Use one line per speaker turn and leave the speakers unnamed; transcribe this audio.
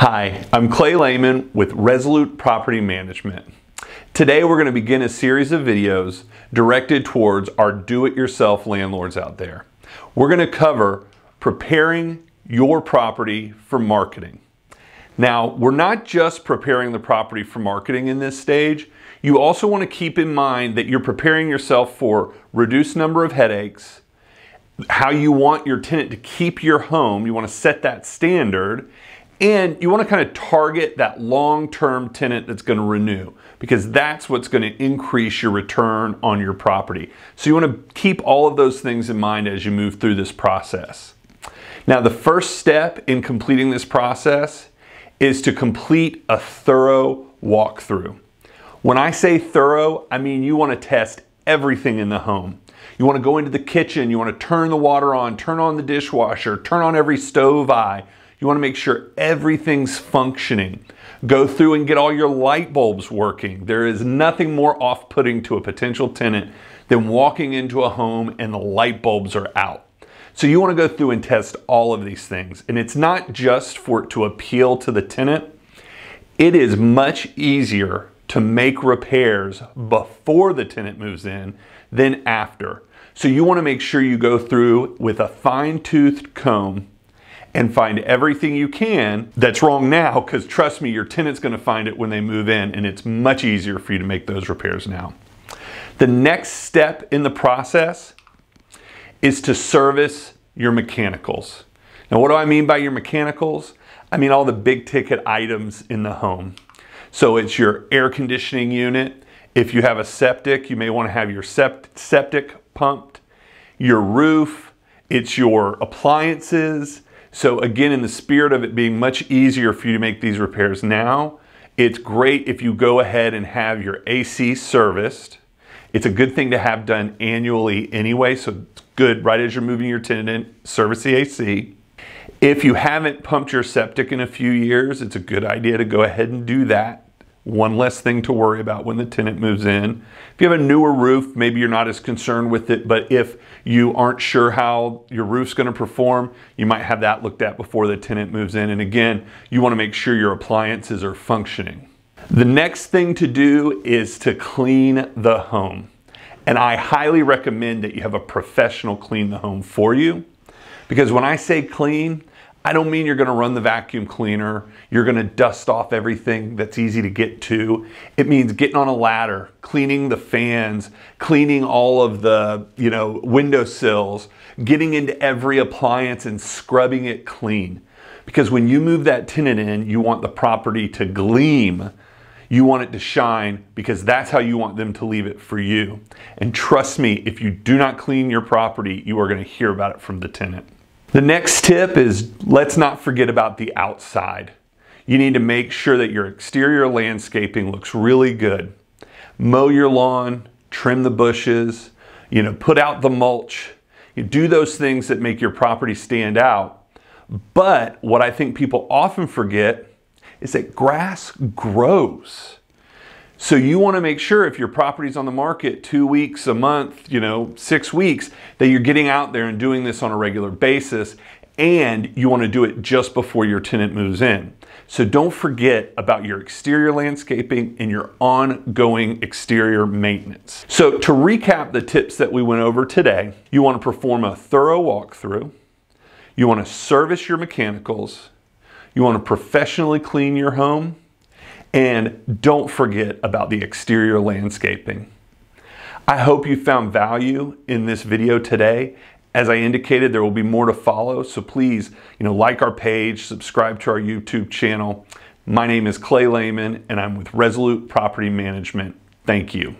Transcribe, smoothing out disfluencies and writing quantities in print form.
Hi, I'm Clay Lehman with Resolute Property Management. Today we're going to begin a series of videos directed towards our do-it-yourself landlords out there. We're going to cover preparing your property for marketing. Now, we're not just preparing the property for marketing in this stage. You also want to keep in mind that you're preparing yourself for reduced number of headaches, how you want your tenant to keep your home. You want to set that standard. And you want to kind of target that long-term tenant that's going to renew, because that's what's going to increase your return on your property. So you want to keep all of those things in mind as you move through this process. Now, the first step in completing this process is to complete a thorough walkthrough. When I say thorough, I mean you want to test everything in the home. You want to go into the kitchen, you want to turn the water on, turn on the dishwasher, turn on every stove eye. You want to make sure everything's functioning. Go through and get all your light bulbs working. There is nothing more off-putting to a potential tenant than walking into a home and the light bulbs are out. So you want to go through and test all of these things. And it's not just for it to appeal to the tenant. It is much easier to make repairs before the tenant moves in than after. So you want to make sure you go through with a fine-toothed comb and find everything you can that's wrong now, because trust me, your tenant's going to find it when they move in, and it's much easier for you to make those repairs now. The next step in the process is to service your mechanicals. Now, what do I mean by your mechanicals? I mean all the big ticket items in the home. So it's your air conditioning unit. If you have a septic, you may want to have your septic pumped, your roof, it's your appliances. So again, in the spirit of it being much easier for you to make these repairs now, it's great if you go ahead and have your AC serviced. It's a good thing to have done annually anyway, so it's good right as you're moving your tenant in, service the AC. If you haven't pumped your septic in a few years, it's a good idea to go ahead and do that. One less thing to worry about when the tenant moves in. If you have a newer roof, maybe you're not as concerned with it, but if you aren't sure how your roof's going to perform, you might have that looked at before the tenant moves in. And again, you want to make sure your appliances are functioning. The next thing to do is to clean the home. And I highly recommend that you have a professional clean the home for you. Because when I say clean, I don't mean you're going to run the vacuum cleaner, you're going to dust off everything that's easy to get to. It means getting on a ladder, cleaning the fans, cleaning all of the, windowsills, getting into every appliance and scrubbing it clean. Because when you move that tenant in, you want the property to gleam. You want it to shine, because that's how you want them to leave it for you. And trust me, if you do not clean your property, you are going to hear about it from the tenant. The next tip is, let's not forget about the outside. You need to make sure that your exterior landscaping looks really good. Mow your lawn, trim the bushes, put out the mulch. You do those things that make your property stand out. But what I think people often forget is that grass grows. So you want to make sure if your property's on the market 2 weeks, a month, 6 weeks, that you're getting out there and doing this on a regular basis, and you want to do it just before your tenant moves in. So don't forget about your exterior landscaping and your ongoing exterior maintenance. So to recap the tips that we went over today, you want to perform a thorough walkthrough, you want to service your mechanicals, you want to professionally clean your home, and don't forget about the exterior landscaping. I hope you found value in this video today. As I indicated, there will be more to follow, so please, like our page, subscribe to our YouTube channel. My name is Clay Lehman, and I'm with Resolute Property Management. Thank you.